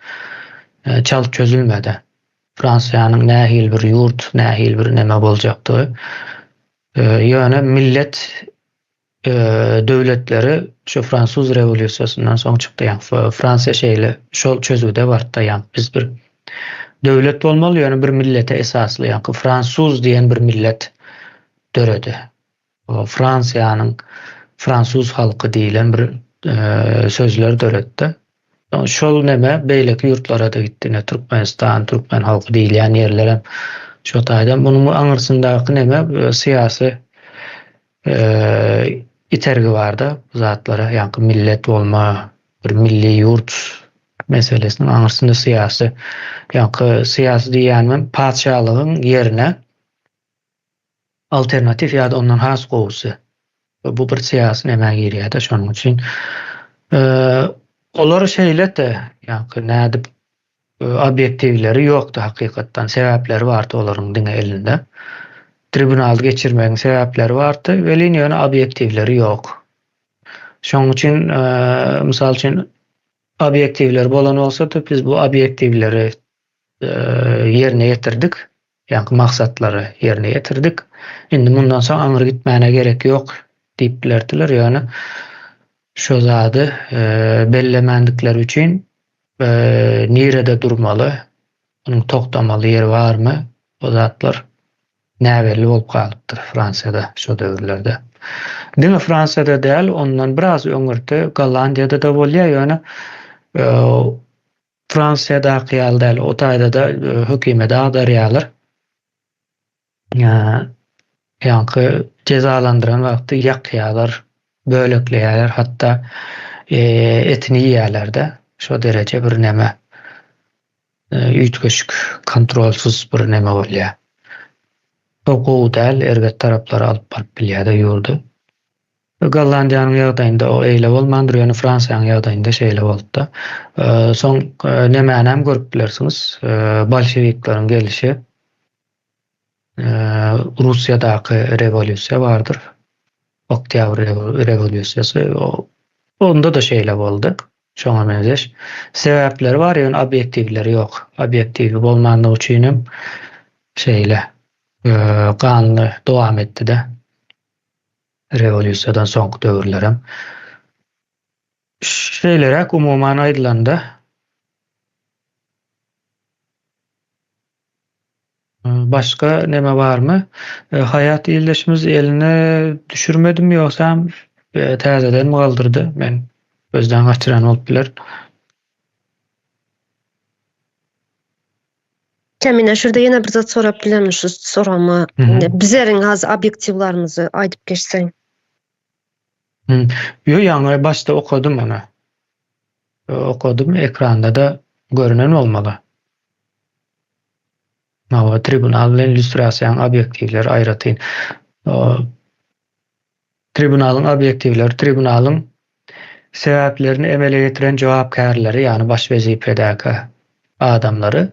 çalyp çözülmedi. Fransiýanyň nähil bir ýurt, nähil bir neme boljakdy. Ýöne millet döwletleri şu Fransuz rewolýusiýasyndan soň çykdy. Ýa Fransiýa şeýle şol çözüde barda. Ýa biz bir döwlet bolmaly, ýöne bir millete esasly. Ýa Fransuz diýen bir millet döredi. O Fransiýanyň Fransuz halky diýilen bir sözler döretdi. Şol neme beýleki ýurtlara da gitdi. Türkmenistan, Türkmen halky diýilen ýerlere şo taýdan munuň aňyrsyndaky neme syýasy itergi barda bu zatlara, ýa millet bolma, bir milli ýurt meselesiniň aňyrsynda syýasy, ýa syýasy diýänmem padşahlygyň ýerine alternatif ýa-da ondan has gowsy. Bu bir syýasy neme girýär-de şonuň üçin. Olar şeýle-de, ýa-ni nädip obyektivleri ýokdy hakykatdan. Sebäpleri bardy olaryň diňe elinde. Tribunal geçirmegiň sebäpleri bardy, welin ýöne obyektivleri ýok. Şonuň üçin mysal üçin obyektivler bolan bolsa-da biz bu obyektivleri ýerine ýetirdik. Ýa maksatlary ýerine ýetirdik. Indi mundan soň aňyr gitmäne gerek ýok diýip bilerdiler. Ýöne şo zady bellemendikleri üçin nirede durmaly, onuň toktamaly ýeri barmy? O zatlar näbelli bolup galypdyr Fransiýada şo döwürlerde. Diňe Fransiýada däl, ondan biraz öňürde Gollandiýada da bolýar, ýöne Fransiýada ýaly däl, o taýda da hökümet agdarýarlar. Ýa-ni cezalandyran wagty ýakýarlar, bölekleýärler, hatda etini ýýärler-de. Şo derece bir neme üýtgeçik, kontrolsuz bir neme bolýar. O däl erget taraplara alyp baryp bilýär-de ýurdu. Gollandiýanyň ýagdaýynda o eýle bolmandyr, ýöne Fransiýanyň ýagdaýynda şeýle boldy. Soň nemäni hem görüp bilersiňiz, bolşeviklaryň gelişi, Russiýadaky rewolýusiýa bardyr. Oktyabr rewolýusiýasy, onda da şeýle boldy. Şoňa benzeş. Sebäpleri bar, ýöne obyektivleri ýok. Obyektivi bolmandygy üçin şeýle ganly dowam etdi-de. Rewolýusiýadan soňky döwürler hem. Şeýlerek umumyň aýdylanda başga neme barmy? Hayat ýyldaşymyz eline düşürmedimi ýoksa täzeden mi galdyrdy? Men gözden kaçıran olup biler. Kemine şurada yine bir zat sorap bilerim şu sorama. Bizlerin az obyektivlarımızı aydıp geçsen. Yo, yani başta okudum onu. Okudum, ekranda da görünen olmalı. Ama tribunalın illüstrasyon obyektivleri aýratyn. Tribunalın obyektivleri, tribunalın sebäplerini emele getiren jogapkärleri, yani baş wezipedäki adamları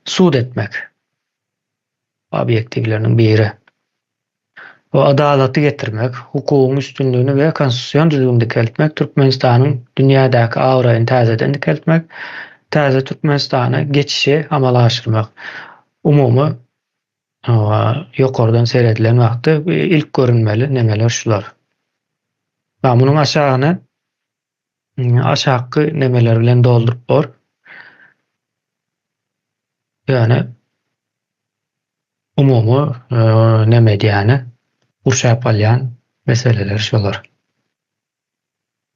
suud etmek. Obyektivlerinin biri. O adalaty getirmek, hukukyň üstünlüğünü ve konstitusiýon düzgünde keltmek, Türkmenistanyň dünýädäki awraýyny täzeden keltmek, täze Türkmenistana geçişi amala aşyrmak. Umumy ýokardan seyredilen wagty ilk görünmeli nemeler şular. Ba munyň aşaky nemeler bilen doldurup bor. Yani umumy neme diýäni urşap alýan meseleler şular.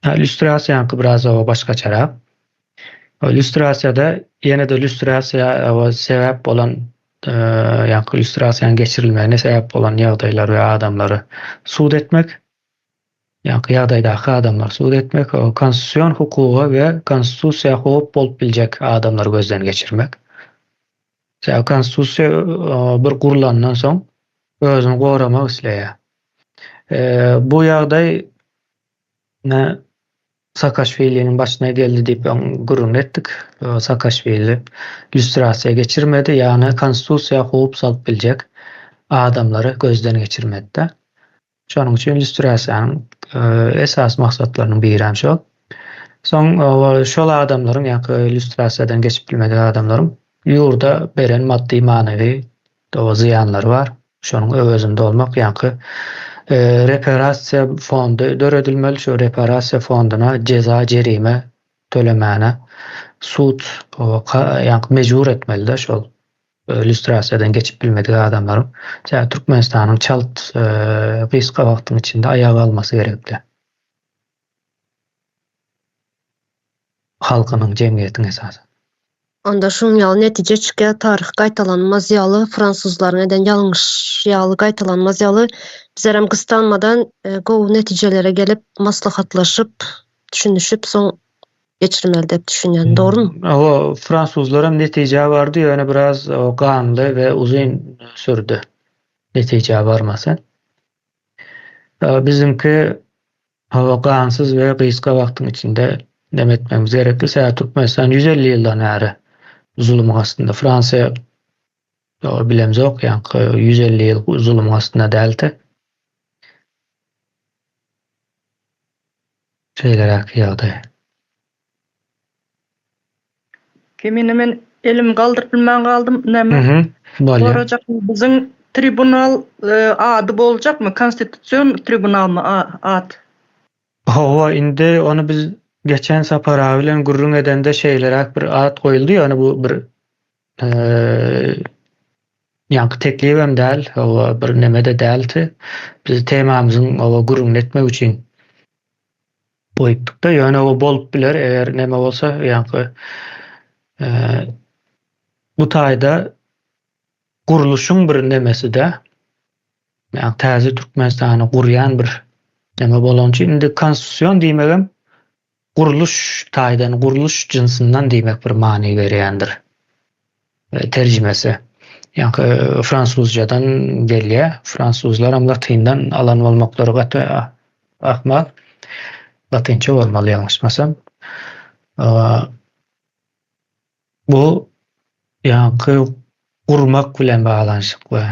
Illüstrasiýa biraz başgaçarak. Illüstrasiýada ýene de illüstrasiýa sebäp bolan ýa-ni illüstrasiýanyň geçirilmegine sebäp bolan ýagdaýlar we adamlary suud etmek. Ýa-ni ýagdaýdaky adamlar suud etmek, o konstitusiýon hukugy we konstitusiýa hop bolup biljek adamlary gözden geçirmek. Konstitusiýa bir gurulandan soň özüni goramak isleýär. Bu ýagdaý Ne Saakashvili'nin başına geldi diýip gurrun etdik. Saakashvili illüstrasiýa geçirmedi, ýani konstitusiýa hukup salyp biljek adamlary gözden geçirmedi. Şonuň üçin illüstrasiýanyň esas maksatlarynyň biri hem şol. Soň şol adamlaryň ýa-ni illüstrasiýadan geçip bilmedi adamlaryň ýurda beren maddi manawy ziýanlary bar. Şonuň öwezinde olmak ýa-ni reparasiýa fondy döredilmeli. Şo reparasiýa fonduna ceza jerime tölemäne sud ýa-ni mejbur etmeli-de şol illüstrasiýadan geçip bilmedi adamlaryň. Şäher Türkmenistanyň çalt gyska wagtyň içinde aýaga almasy gerekli. Halkynyň jemgyýetiň esasy. Onda şun ýaly netije çykýar, taryh gaýtalanmaz ýaly, fransuzlaryň eden ýalňyş ýaly gaýtalanmaz ýaly bizerem gystalmadan gowy netijelere gelip maslahatlaşyp, düşünüşip soň geçirmeli dep düşünýän, dorumy? O fransuzlar hem netije bardy, ýöne biraz ganly we uzun sürdü netije barmasy. Bizimki gansız we gyska wagtyň içinde demetmemiz gerekli. Şäher Türkmenistan 150 ýyldan näre zulüm astynda. Fransiýa bilemiz ok, ýa-ni 150 ýyl zulüm astynda däldi. Şeýleräk ýagdaý. Kemini men elim galdyryp bilmän galdym. Näme? Bolýar. Borajak biziň tribunal ady boljakmy? Konstitusiýon tribunalymy ad? Hawa indi onu biz geçen sapara bilen gurrun edende şeýleräk bir ad goýuldy, ýani bu bir ýa-ni teklif hem däl, hawa bir neme de däldi. Biz temamyzyň hawa gurrun etmek üçin goýupdyk da, ýani o bolup biler eger neme bolsa, ýa-ni bu taýda guruluşyň bir nemesi de ýa-ni täze Türkmenistany gurýan bir neme bolan üçin indi konstitusiýon diýmegem guruluş taýdan, guruluş jynsyňdan diýmek bir many berýändir. Terjimesi. Ýa-ni fransuzjadan gelýär. Fransuzlar hem latyndan alan bolmaklary gaty ahmak. Latynça bolmaly ýalňyşmasam. Bu ýa-ni gurmak bilen baglanyşykly.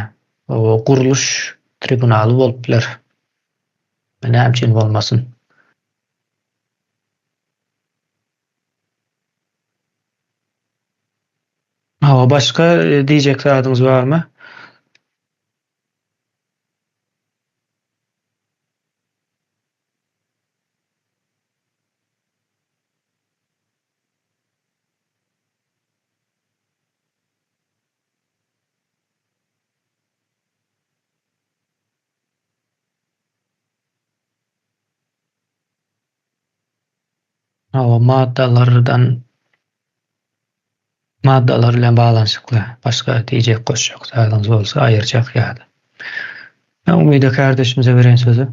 O guruluş tribunaly bolup biler. Näçin bolmasyn? Başka diýjek sadyňyz barmy? Maddalar bilen baglanyşykly. Başga diýjek goşjak sadyňyz bolsa aýyrjak ýa-da. Umyda kardeşimize beren sözü.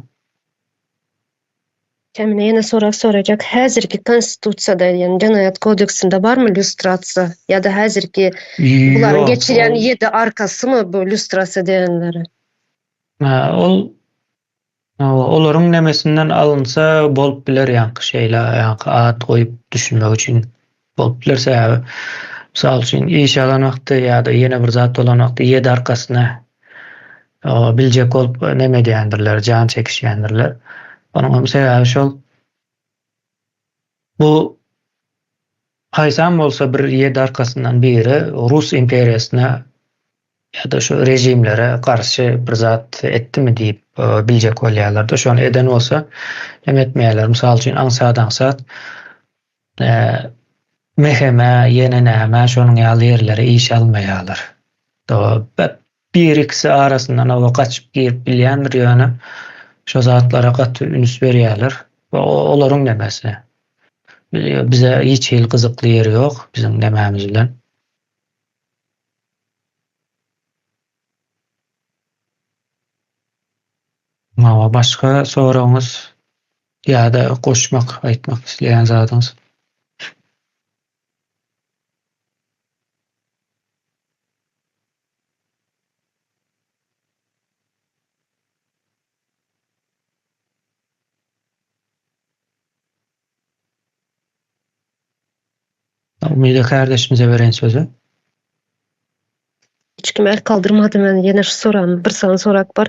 Kemine ýene sorak sorajak. Häzirki konstitusiýada, ýani Jinaýat kodeksinde barmy illüstrasiýa ýa-da häzirki bularyň geçirýän 7 arkasymy bu illüstrasiýa diýenleri? Olaryň nemesinden alınsa bolup biler, ýa-ni şeýle ad goýup düşünmek üçin bolup biler. Sebäbi misal üçin iş alan wagty ýa-da ýene bir zat bolan wagty 7 arkasyna biljek bolup neme diýendirler, jan çekişýändirler. Onuň sebäbi şol. Bu haýsam bolsa bir 7 arkasyndan biri Rus imperiýasyna ýa-da şu rejimlere karşı bir zat etdimi diýip biljek bolýarlar da, şonu eden bolsa emetmeýärler. Misal üçin aňsat meheme, ýene näme şonuň ýaly ýerlere iş almaýarlar. Bir ikisi arasyndan owa kaçyp girip bilýändir, ýöne şo zatlara gaty üns berýärler. Olaryň nemesi. Bize hiç hil gyzykly ýeri ýok bizim nemämiz bilen. Başka soraňyz ýa-da goşmak, aýtmak isleýän zadyňyz? Umide kardeşimize veren sözü. Hiç kim el kaldırmadı men ýene şu soram, bir san sorak bar.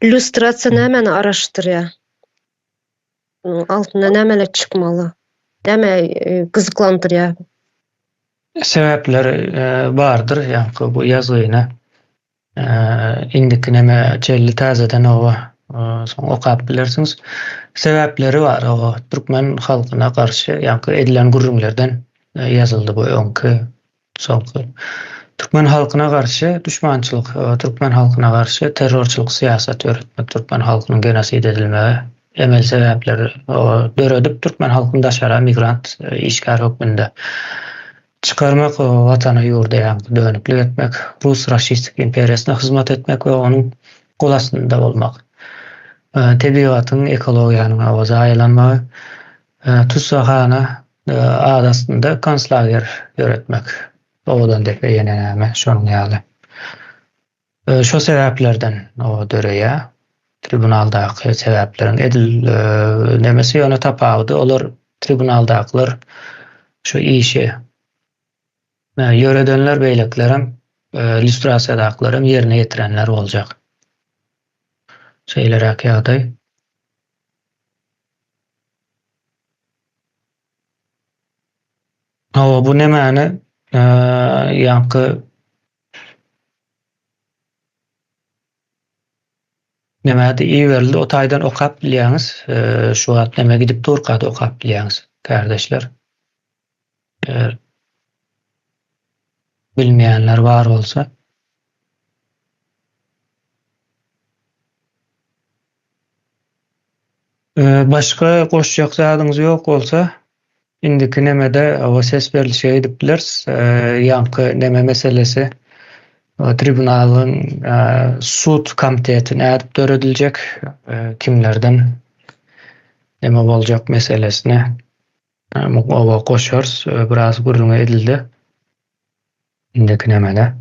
Illüstrasiýa nämeni araşdyrýar? Altynda nämeler çykmaly? Näme gyzyklandyrýar? Sebepleri bardır. Yani bu yazıyına indiki neme çelli tazeden okap bilirsiniz. Sebepleri var. O Türkmen halkına karşı edilen gurrumlardan yazıldı bu önkü soňky. Türkmen halkına karşı düşmançılık, Türkmen halkına karşı terörçülük siyaseti öğretmek, Türkmen halkının genosid edilmegi emel sebepleri döredip Türkmen halkını daşara migrant işgal hükmünde çıkarmak, o vatana yurda dönüklük etmek, Rus raşistik imperiýasyna hyzmat etmek ve onun golasynda bolmak. Tebigatın, ekologiýanyň awaza aýlanmagy, tutsahana adasynda konslager öğretmek. Odan depe yeneneme şonuň ýaly. Şo sebäplerden o döreýär. Tribunaldaky sebäplerin edil nemesi ýöne tapawdy. Olar tribunaldakylar şu işi yöredenler beýleklerim, illüstrasiýadaklaryň ýerine ýetirenler boljak. Şeýleräk ýagdaý. Bu nemäni yankı nemedi iyi verildi. O taydan okap bilýäňiz. Şu at neme gidip Turkada okap bilýäňiz kardeşler. Bilmeyenler var olsa. Başka goşjak zadyňyz ýok bolsa, indiki nemede o ses berilişe edip bileriz. Yankı neme meselesi tribunalyň sud komitetine edip dörediljek. Kimlerden neme boljak meselesine owa goşarys. Biraz gurrun edildi. Indiki nemede.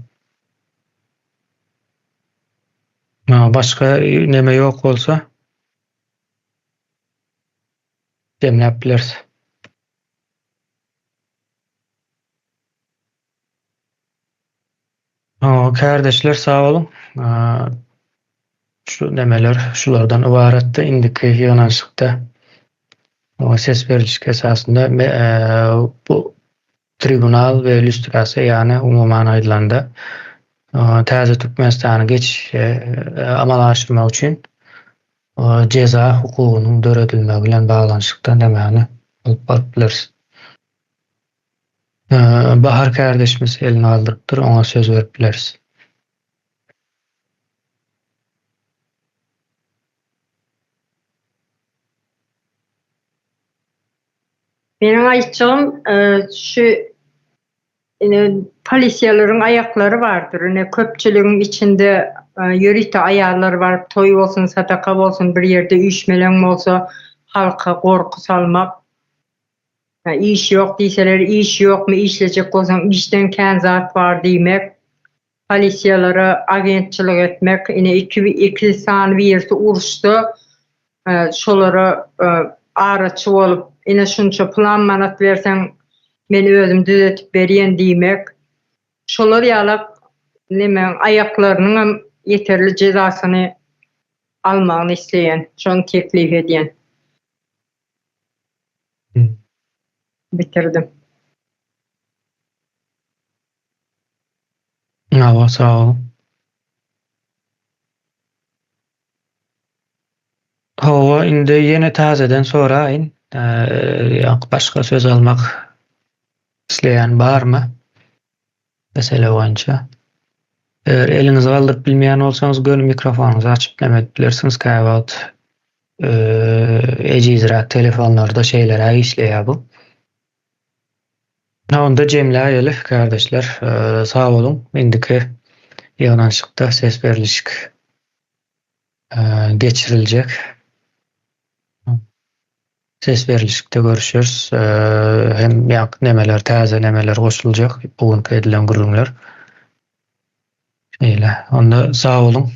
Başka neme ýok bolsa demläp bileriz. Kardeşler sağ olun. Şu nemeler şulardan ibaretdi. Indiki ýanaşykda o ses berilişi esasında bu tribunal ve illüstrasiýa ýani umuman aýdylanda täze Türkmenistany geçiş amal aşyrmak üçin ceza hukugynyň döredilmegi bilen baglanyşykda nemäni alyp baryp bileriz. Bahar kardeşimiz elini aldyrypdyr, ona söz berip bileriz. Benim aýtjagym şu polisiýalaryň aýaklary bardyr. Köpçüligiň içinde ýörite aýarlar bar, toý bolsun, sadaka bolsun, bir ýerde üýşmeleň bolsa halka gorku salmak. İş ýok diýseler, iş ýokmy, işlejek bolsaň işden kän zat bar diýmek. Polisiýalara agentçilik etmek, iki san bir ýerde uruşdy. Şolara araçy bolup, şunça plan manat berseň men özüm düzetip berýän diýmek. Şolar ýalak nemen aýaklarynyň ýeterli jezasyny almagyny isleýän, şonu teklif edýän. Bitirdim. Sağ olun. Indi ýene tazeden soraýyn. Başka söz almak isleýän barmy? Mesele boýunça. Eger elinizi galdyryp bilmeýän bolsaňyz göl mikrofonuňyzy açyp nämet bilersiňiz. Käwagt ejizra telefonlarda şeýlere işleýär bu. Onda jemläýeli kardeşler, sağ olun. Indiki ýanaşykda ses berilişik geçiriljek. Ses berilişikde görüşürüz. Hem nemeler, täze nemeler goşuljak. Bugünkü edilen gurrumlar. Onda sağ olun.